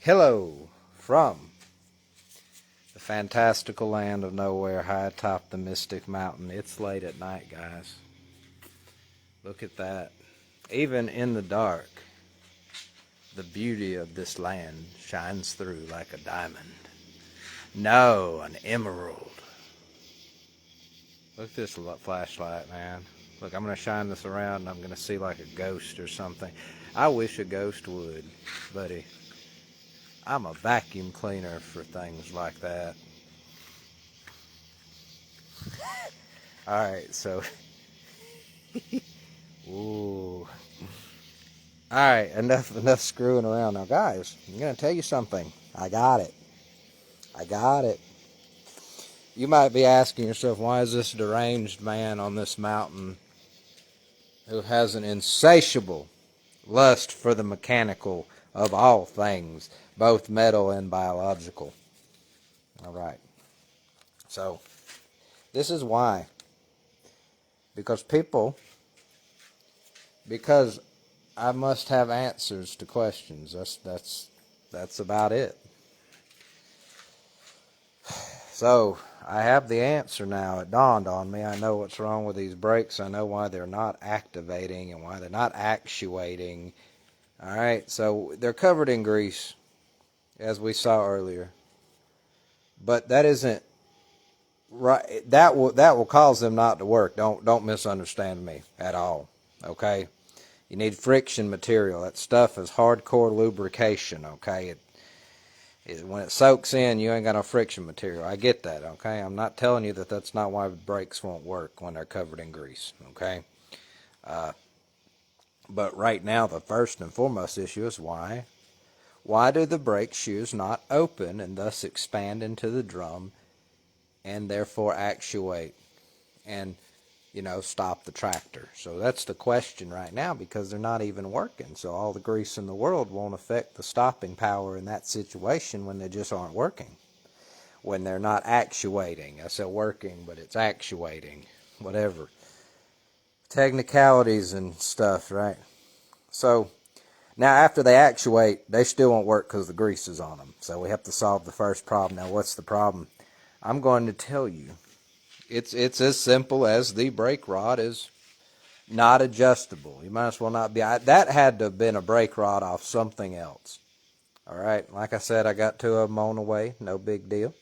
Hello from the fantastical land of nowhere, high atop the mystic mountain. It's late at night, guys. Look at that. Even in the dark, the beauty of this land shines through like a diamond. No, an emerald. Look at this flashlight, man. Look, I'm going to shine this around and I'm going to see like a ghost or something. I wish a ghost would, buddy. I'm a vacuum cleaner for things like that. Alright, so... Ooh. Alright, enough screwing around. Now, guys, I'm going to tell you something. I got it. You might be asking yourself, why is this deranged man on this mountain who has an insatiable lust for the mechanical of all things, both metal and biological? Alright. So, this is why. Because I must have answers to questions. That's about it. So, I have the answer now. It dawned on me. I know what's wrong with these brakes. I know why they're not activating and why they're not actuating. Alright, so they're covered in grease, as we saw earlier. But that isn't right. That will cause them not to work. Don't misunderstand me at all. Okay? You need friction material. That stuff is hardcore lubrication, okay? When it soaks in, you ain't got no friction material. I get that, okay? I'm not telling you that that's not why brakes won't work when they're covered in grease, okay? But right now, the first and foremost issue is why. Why do the brake shoes not open and thus expand into the drum and therefore actuate and stop the tractor? So that's the question right now, because they're not even working. So all the grease in the world won't affect the stopping power in that situation when they just aren't working. When they're not actuating. I said working, but it's actuating. Whatever. Technicalities and stuff, right? So now after they actuate, they still won't work because the grease is on them. So we have to solve the first problem. Now what's the problem? I'm going to tell you. It's as simple as the brake rod is not adjustable. You might as well not be. That had to have been a brake rod off something else. All right. Like I said, I got two of them on the way. No big deal.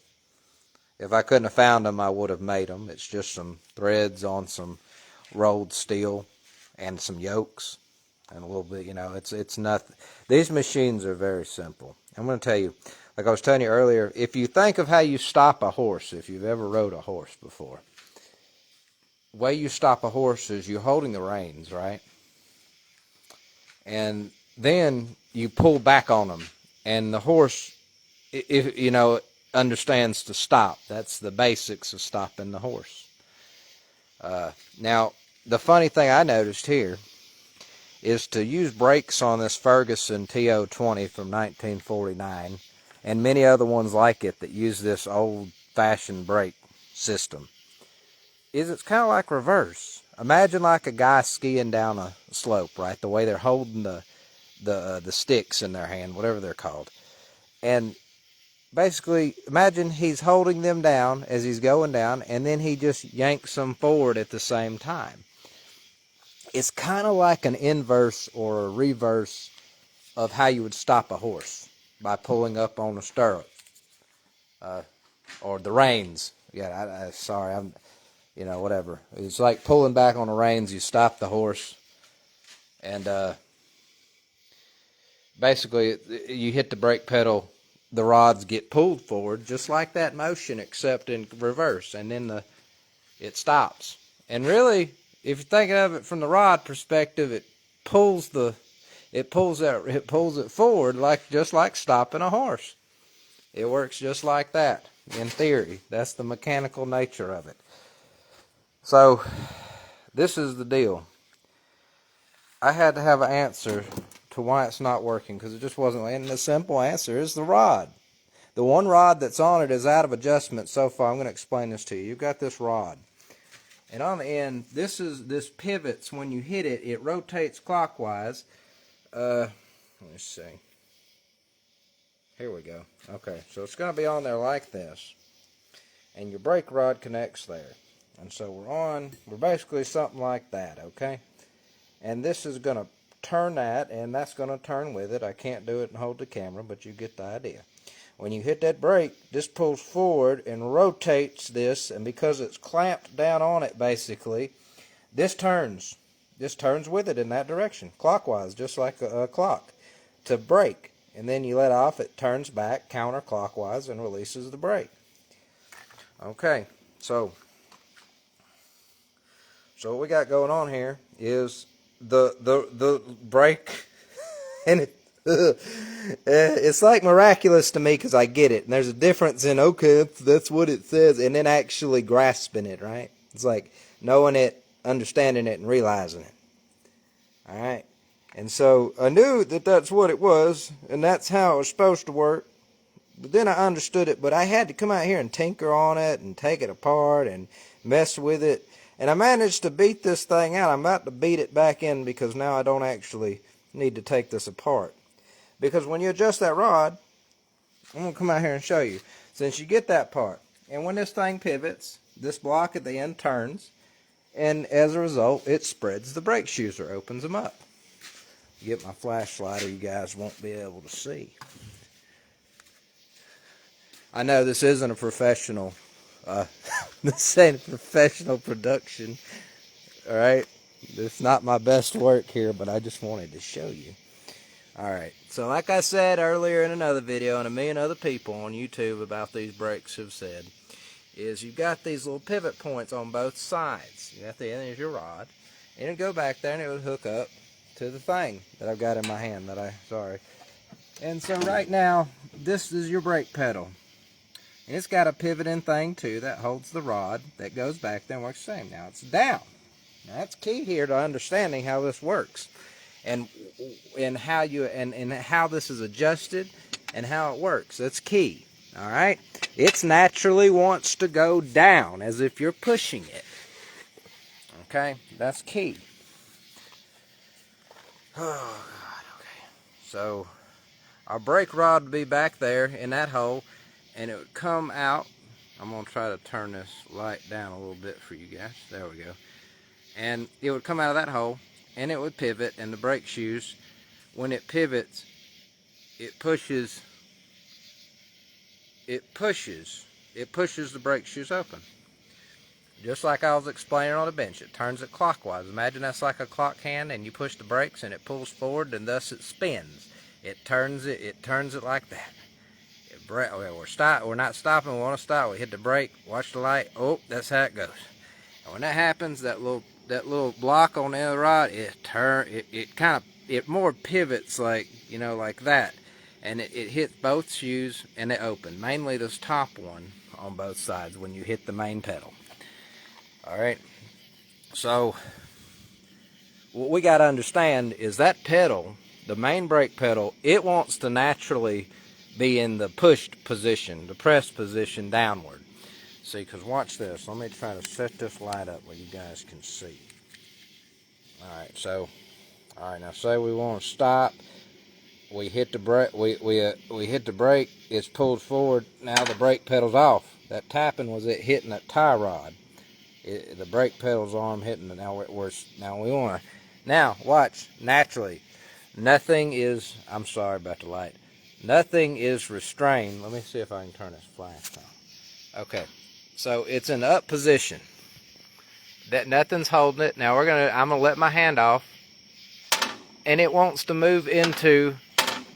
If I couldn't have found them, I would have made them. It's just some threads on some rolled steel and some yokes and a little bit. It's nothing. These machines are very simple. I'm going to tell you. Like I was telling you earlier, if you think of how you stop a horse, if you've ever rode a horse before, the way you stop a horse is you're holding the reins, right? And then you pull back on them, and the horse, understands to stop. That's the basics of stopping the horse. Now, the funny thing I noticed here is to use brakes on this Ferguson TO20 from 1949, and many other ones like it that use this old-fashioned brake system, it's kind of like reverse. Imagine like a guy skiing down a slope, right? The way they're holding the sticks in their hand, whatever they're called. And basically, imagine he's holding them down as he's going down, and then he just yanks them forward at the same time. It's kind of like an inverse or a reverse of how you would stop a horse, by pulling up on a stirrup or the reins. Yeah, sorry, whatever. It's like pulling back on the reins. You stop the horse, and basically you hit the brake pedal. The rods get pulled forward, just like that motion, except in reverse, and then it stops. And really, if you're thinking of it from the rod perspective, it pulls it forward, just like stopping a horse. It works just like that, in theory. That's the mechanical nature of it. So, this is the deal. I had to have an answer to why it's not working, because it just wasn't. And the simple answer is the rod. The one rod that's on it is out of adjustment so far. I'm going to explain this to you. You've got this rod. And on the end, this pivots. When you hit it, it rotates clockwise. Let me see. Here we go. Okay, so it's going to be on there like this. And your brake rod connects there. And so we're basically something like that, okay? And this is going to turn that, and that's going to turn with it. I can't do it and hold the camera, but you get the idea. When you hit that brake, this pulls forward and rotates this, and because it's clamped down on it, basically, this turns. This turns with it in that direction, clockwise, just like a clock, to brake. And then you let off, it turns back counterclockwise and releases the brake. Okay, so what we got going on here is the brake, and it's like miraculous to me because I get it. And there's a difference in, okay, that's what it says, and then actually grasping it, right? It's like knowing it, understanding it, and realizing it. All right? And so I knew that that's what it was, and that's how it was supposed to work. But then I understood it, but I had to come out here and tinker on it and take it apart and mess with it. And I managed to beat this thing out. I'm about to beat it back in because now I don't actually need to take this apart. Because when you adjust that rod, I'm going to come out here and show you. Since you get that part, and when this thing pivots, this block at the end turns, and as a result, it spreads the brake shoes or opens them up. Get my flashlight or you guys won't be able to see. I know this isn't a professional, this ain't a professional production, alright? It's not my best work here, but I just wanted to show you. Alright, so like I said earlier in another video, and a million other people on YouTube about these brakes have said, is you've got these little pivot points on both sides. You got the end, there's your rod, and it'll go back there and it would hook up to the thing that I've got in my hand And so right now, this is your brake pedal. And it's got a pivoting thing too that holds the rod that goes back there and works the same. Now it's down. Now that's key here to understanding how this works, and how how this is adjusted and how it works. That's key. All right. It naturally wants to go down as if you're pushing it. Okay, that's key. Oh God. Okay. So our brake rod would be back there in that hole. And it would come out. I'm going to try to turn this light down a little bit for you guys. There we go. And it would come out of that hole, and it would pivot, and the brake shoes, when it pivots, it pushes the brake shoes open. Just like I was explaining on the bench, it turns it clockwise. Imagine that's like a clock hand, and you push the brakes, and it pulls forward, and thus it spins. It turns it like that. We're not stopping. We want to stop. We hit the brake. Watch the light. Oh, that's how it goes. And when that happens, that little block on the other rod, it more pivots like that, and it hits both shoes and they open. Mainly this top one on both sides when you hit the main pedal. All right. So what we got to understand is that pedal, the main brake pedal, it wants to naturally be in the pushed position, the pressed position downward. See, because watch this. Let me try to set this light up where you guys can see. Alright, now say we want to stop. We hit the brake, we hit the brake, it's pulled forward, now the brake pedal's off. That tapping was it hitting that tie rod. The brake pedal's arm hitting it. Now watch, naturally, nothing is, I'm sorry about the light. Nothing is restrained. Let me see if I can turn this flash on. Okay, so it's in the up position. That nothing's holding it. Now I'm gonna let my hand off, and it wants to move into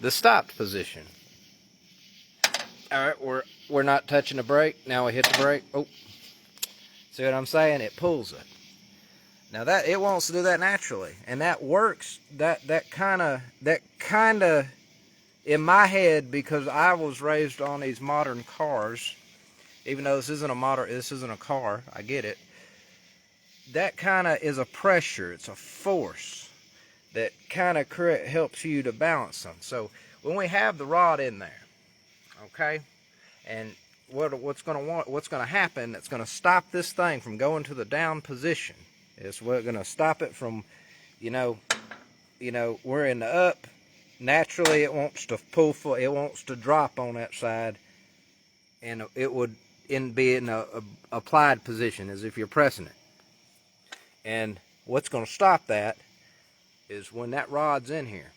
the stopped position. All right, we're not touching the brake. Now we hit the brake. Oh, see what I'm saying? It pulls it. Now that it wants to do that naturally, and that works. That kind of. In my head, because I was raised on these modern cars, even though this isn't a car, I get it. That kind of is a pressure, it's a force that kind of helps you to balance them. So when we have the rod in there, okay, and what's going to happen that's going to stop this thing from going to the down position is we're going to stop it from, we're in the up. naturally it wants to pull full, it wants to drop on that side, and it would be in a applied position as if you're pressing it. And what's going to stop that is when that rod's in here,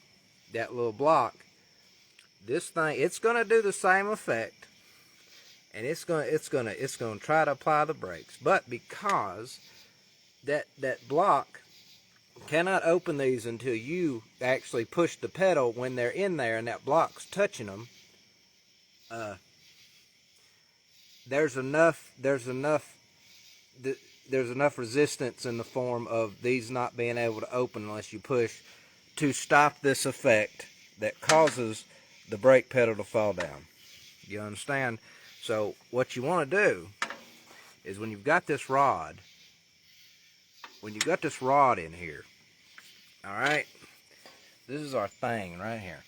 that little block, this thing, it's going to do the same effect, and it's going to try to apply the brakes. But because that block cannot open these until you actually push the pedal when they're in there and that block's touching them, there's enough resistance in the form of these not being able to open unless you push to stop this effect that causes the brake pedal to fall down. You understand? So what you want to do is when you've got this rod in here, all right, this is our thing right here,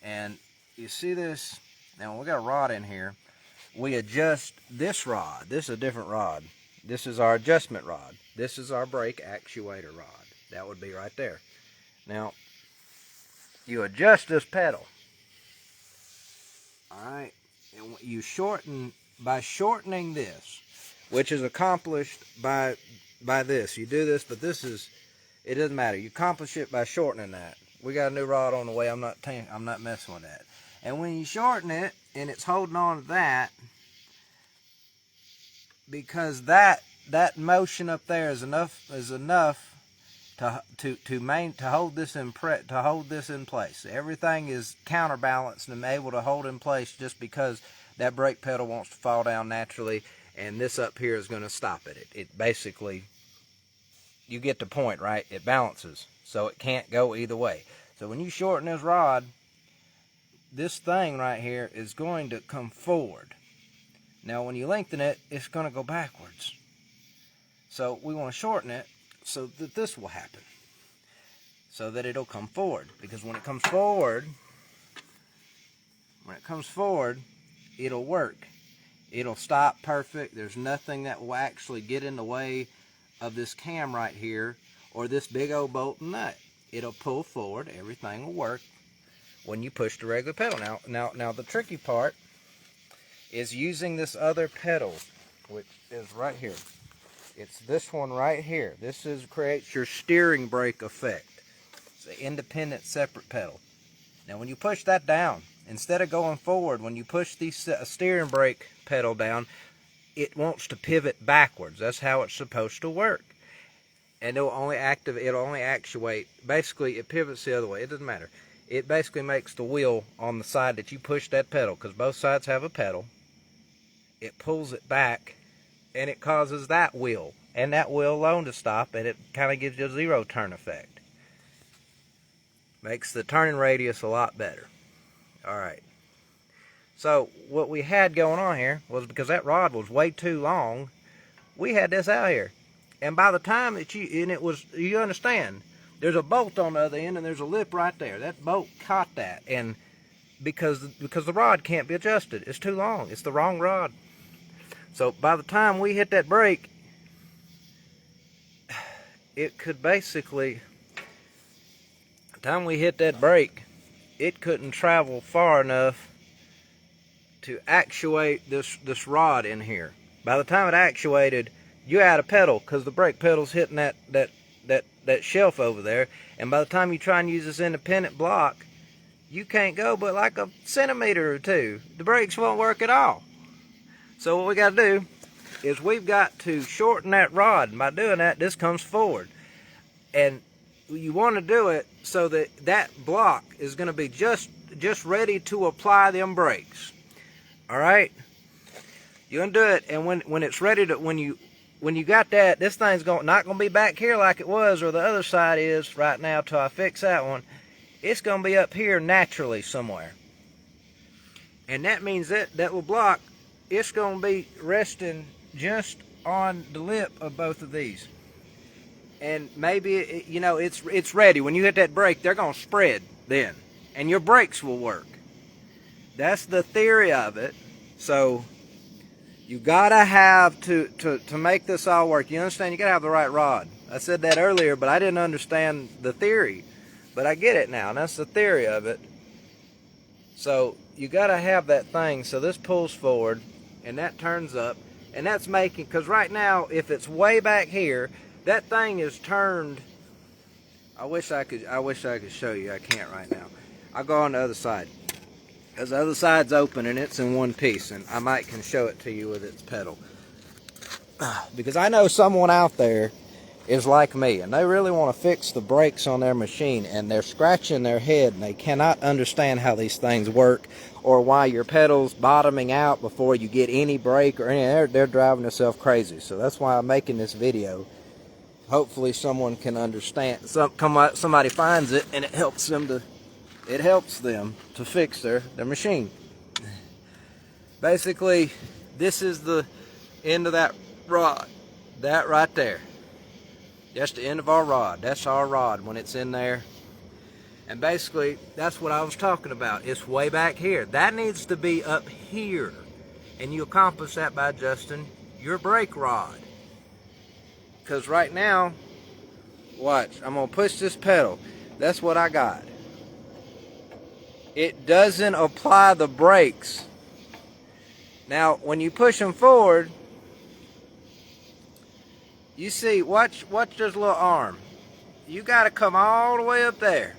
and you see this. Now when we got a rod in here, we adjust this rod. This is a different rod. This is our adjustment rod. This is our brake actuator rod. That would be right there. Now you adjust this pedal, all right, and you shorten by shortening this, which is accomplished by this. You do this, but it doesn't matter. You accomplish it by shortening that. We got a new rod on the way. I'm not messing with that. And when you shorten it and it's holding on to that, because that motion up there is enough to hold this in place. Everything is counterbalanced and able to hold in place just because that brake pedal wants to fall down naturally, and this up here is going to stop it. It basically, you get the point, right? It balances, so it can't go either way. So when you shorten this rod, this thing right here is going to come forward. Now when you lengthen it, it's going to go backwards. So we want to shorten it so that this will happen, so that it'll come forward. Because when it comes forward, it'll work. It'll stop perfect. There's nothing that will actually get in the way of this cam right here or this big old bolt and nut. It'll pull forward. Everything will work when you push the regular pedal. Now the tricky part is using this other pedal, which is right here. It's this one right here. This creates your steering brake effect. It's an independent, separate pedal. Now when you push that down, instead of going forward, when you push the steering brake pedal down, it wants to pivot backwards. That's how it's supposed to work. And it'll only actuate, basically it pivots the other way. It doesn't matter. It basically makes the wheel on the side that you push that pedal, because both sides have a pedal. It pulls it back, and it causes that wheel and that wheel alone to stop, and it kind of gives you a zero turn effect. Makes the turning radius a lot better. Alright, so what we had going on here was, because that rod was way too long, we had this out here, and by the time that you understand, there's a bolt on the other end and there's a lip right there. That bolt caught that, and because the rod can't be adjusted, it's too long, it's the wrong rod. So by the time we hit that brake, it couldn't travel far enough to actuate this rod in here. By the time it actuated, you had a pedal, because the brake pedal's hitting that shelf over there, and by the time you try and use this independent block, you can't go but like a centimeter or two. The brakes won't work at all. So what we got to do is we've got to shorten that rod, and by doing that, this comes forward. And you want to do it so that that block is going to be just ready to apply them brakes. All right, you're going to do it, and when it's ready to, when you got that, this thing's not going to be back here like it was, or the other side is right now till I fix that one. It's going to be up here naturally somewhere, and that means that little block, it's going to be resting just on the lip of both of these. And maybe, it's ready. When you hit that brake, they're going to spread then, and your brakes will work. That's the theory of it. So you gotta have to make this all work. You understand? You gotta have the right rod. I said that earlier, but I didn't understand the theory. But I get it now, and that's the theory of it. So you got to have that thing. So this pulls forward, and that turns up, and that's making, because right now, if it's way back here, that thing is turned. I wish I could show you. I can't right now. I'll go on the other side, because the other side's open and it's in one piece, and I might can show it to you with its pedal. Because I know someone out there is like me, and they really want to fix the brakes on their machine, and they're scratching their head, and they cannot understand how these things work, or why your pedal's bottoming out before you get any brake or anything. They're driving themselves crazy. So that's why I'm making this video. Hopefully someone can understand. Somebody finds it, and it helps them to fix their machine. Basically, this is the end of that rod. That right there. That's the end of our rod. That's our rod when it's in there. And basically, that's what I was talking about. It's way back here. That needs to be up here. And you accomplish that by adjusting your brake rod. Because right now, watch, I'm going to push this pedal. That's what I got. It doesn't apply the brakes. Now, when you push them forward, you see, watch this little arm. You got to come all the way up there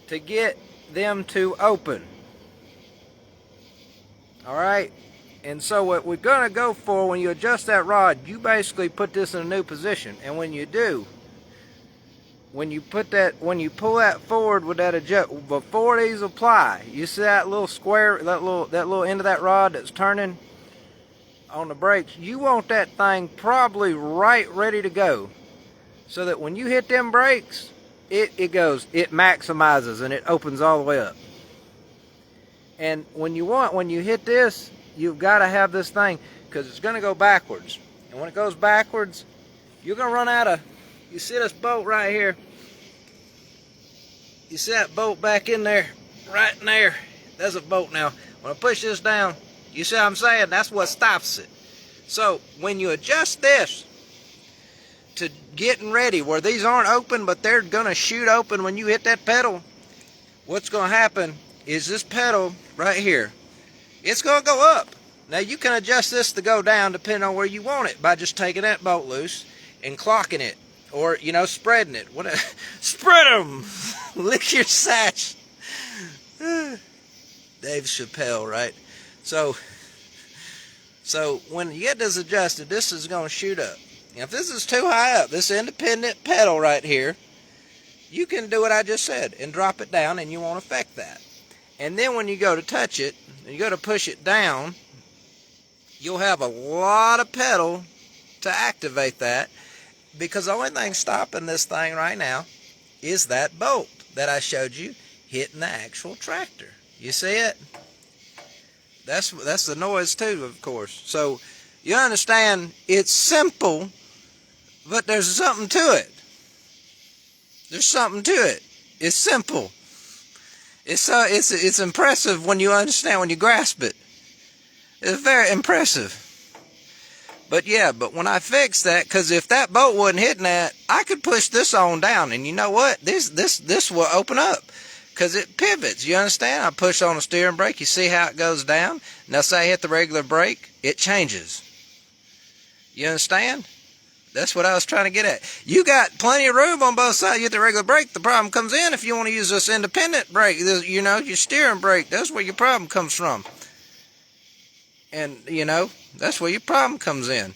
to get them to open. Alright? And so what we're going to go for, when you adjust that rod, you basically put this in a new position. And when you do, when you pull that forward with that adjust, before these apply, you see that little square, that little end of that rod that's turning on the brakes, you want that thing probably right ready to go, so that when you hit them brakes, it maximizes and it opens all the way up. And when you hit this, you've got to have this thing, because it's going to go backwards. And when it goes backwards, you're going to run out of, you see this bolt right here? You see that bolt back in there? Right in there. There's a bolt now. When I push this down, you see what I'm saying? That's what stops it. So when you adjust this to getting ready, where these aren't open, but they're going to shoot open when you hit that pedal, what's going to happen is this pedal right here, it's going to go up. Now you can adjust this to go down depending on where you want it by just taking that bolt loose and clocking it, or spreading it. Spread them. Lick your satch. Dave Chappelle, right? So when you get this adjusted, this is going to shoot up. Now, if this is too high up, this independent pedal right here, you can do what I just said and drop it down, and you won't affect that. And then when you go to touch it, and you go to push it down, you'll have a lot of pedal to activate that, because the only thing stopping this thing right now is that bolt that I showed you hitting the actual tractor. You see it? That's the noise too, of course. So you understand, it's simple, but there's something to it. There's something to it. It's simple. It's impressive when you understand, when you grasp it. It's very impressive. But yeah, but when I fix that, because if that bolt wasn't hitting that, I could push this on down, and you know what? This will open up, because it pivots. You understand? I push on the steering brake. You see how it goes down? Now say I hit the regular brake, it changes. You understand? That's what I was trying to get at. You got plenty of room on both sides. You hit the regular brake, the problem comes in if you want to use this independent brake. Your steering brake, that's where your problem comes from. And, that's where your problem comes in.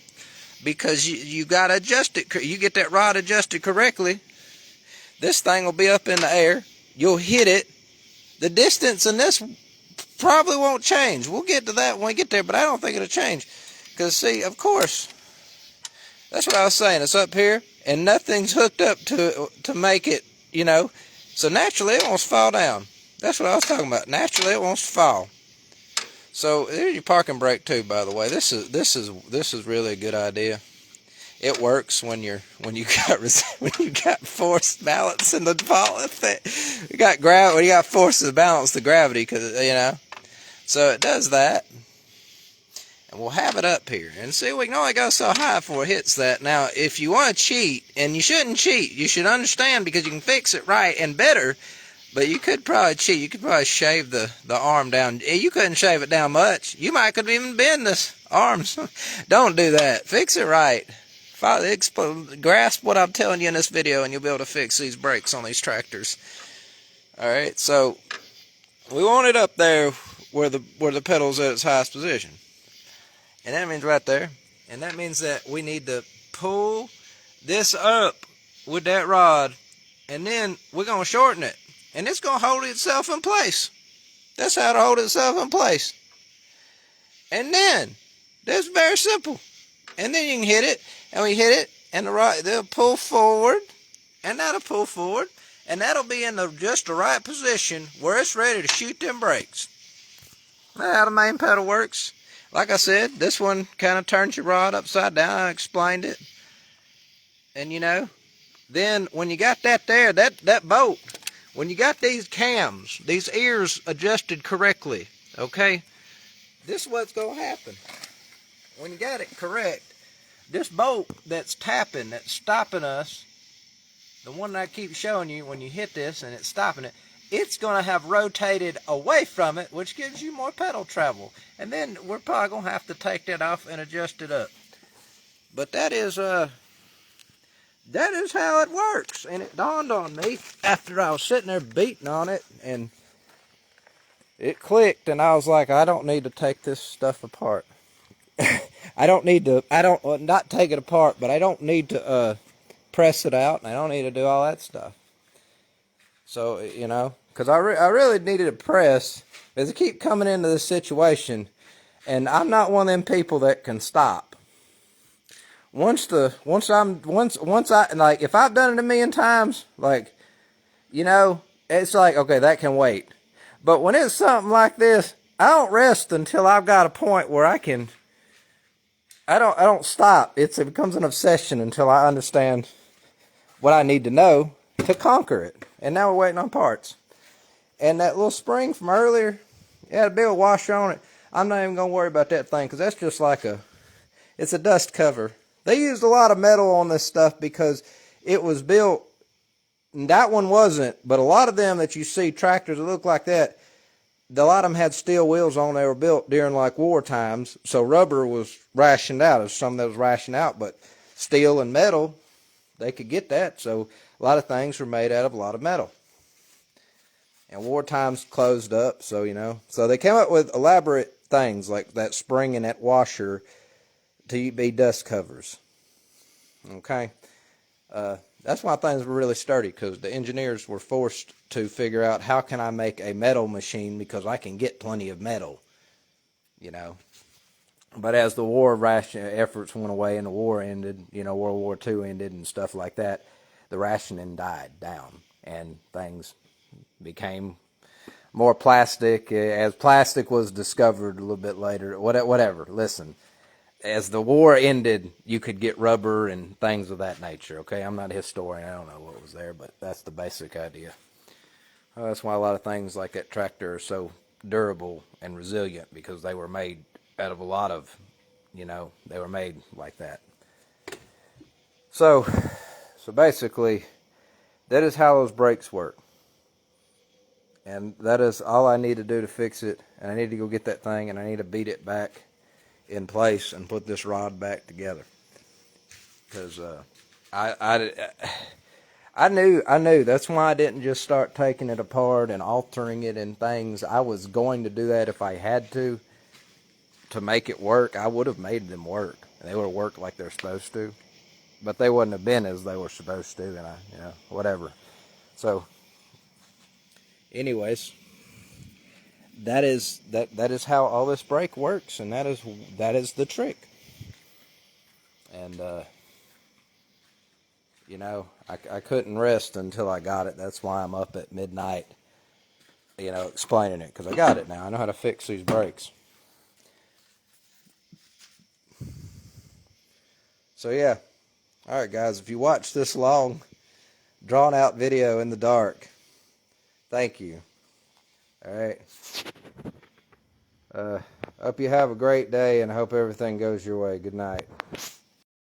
Because you got to adjust it. You get that rod adjusted correctly, this thing will be up in the air. You'll hit it. The distance in this probably won't change. We'll get to that when we get there, but I don't think it'll change. Because, see, of course, that's what I was saying. It's up here, and nothing's hooked up to make it, So naturally, it wants to fall down. That's what I was talking about. Naturally, it wants to fall. So there's your parking brake too, by the way. This is really a good idea. It works when you got forced balance in the fall. You got force to balance the gravity, because So it does that. And we'll have it up here. And see, we can only go so high before it hits that. Now, if you want to cheat, and you shouldn't cheat, you should understand because you can fix it right and better, but you could probably cheat. You could probably shave the arm down. You couldn't shave it down much. You might could even bend this arms. Don't do that. Fix it right. Grasp what I'm telling you in this video, and you'll be able to fix these brakes on these tractors. Alright, so we want it up there where the pedal's at its highest position. And that means right there. And that means that we need to pull this up with that rod, and then we're going to shorten it. And it's going to hold itself in place. That's how to hold itself in place. And then, that's very simple. And then you can hit it, and we hit it, and the rod, they'll pull forward, and that'll pull forward, and that'll be in just the right position where it's ready to shoot them brakes. That's how the main pedal works. Like I said, this one kind of turns your rod upside down. I explained it. And you know, then when you got that there, that bolt, when you got these cams, these ears adjusted correctly, okay, this is what's going to happen. When you got it correct, this bolt that's tapping, that's stopping us, the one that I keep showing you, when you hit this and it's stopping it, it's going to have rotated away from it, which gives you more pedal travel. And then we're probably going to have to take that off and adjust it up. But that is how it works. And it dawned on me after I was sitting there beating on it, and it clicked, and I was like, I don't need to take this stuff apart. Not take it apart, but I don't need to press it out, and I don't need to do all that stuff. So, you know, because I really needed a press, because I keep coming into this situation, and I'm not one of them people that can stop. Once I, like, if I've done it a million times, like, you know, it's like, okay, that can wait. But when it's something like this, I don't rest until I've got a point where I don't stop. It becomes an obsession until I understand what I need to know to conquer it. And now we're waiting on parts. And that little spring from earlier, it had a big washer on it. I'm not even going to worry about that thing, because that's just like it's a dust cover. They used a lot of metal on this stuff because it was built, and that one wasn't, but a lot of them that you see, tractors that look like that, a lot of them had steel wheels on. They were built during like war times, so rubber was rationed out. There's some that was rationed out, but steel and metal, they could get that. So a lot of things were made out of a lot of metal. And war times closed up, so you know. So they came up with elaborate things like that spring and that washer to be dust covers. Okay. That's why things were really sturdy, because the engineers were forced to figure out, how can I make a metal machine, because I can get plenty of metal, you know. But as the war ration efforts went away and the war ended, you know, World War II ended and stuff like that, the rationing died down and things became more plastic. As plastic was discovered a little bit later, whatever. Listen, as the war ended, you could get rubber and things of that nature, okay? I'm not a historian. I don't know what was there, but that's the basic idea. That's why a lot of things like that tractor are so durable and resilient, because they were made out of a lot of, you know, they were made like that. So basically, that is how those brakes work. And that is all I need to do to fix it. And I need to go get that thing, and I need to beat it back in place and put this rod back together, because I knew that's why I didn't just start taking it apart and altering it and things. I was going to do that if I had to make it work. I would have made them work, and they would have worked like they're supposed to, but they wouldn't have been as they were supposed to, and you know, whatever. So anyways, that is how all this brake works, and that is the trick. And you know, I couldn't rest until I got it. That's why I'm up at midnight, you know, explaining it, because I got it now. I know how to fix these brakes. So yeah, all right, guys. If you watch this long, drawn out video in the dark, thank you. All right. Hope you have a great day, and I hope everything goes your way. Good night.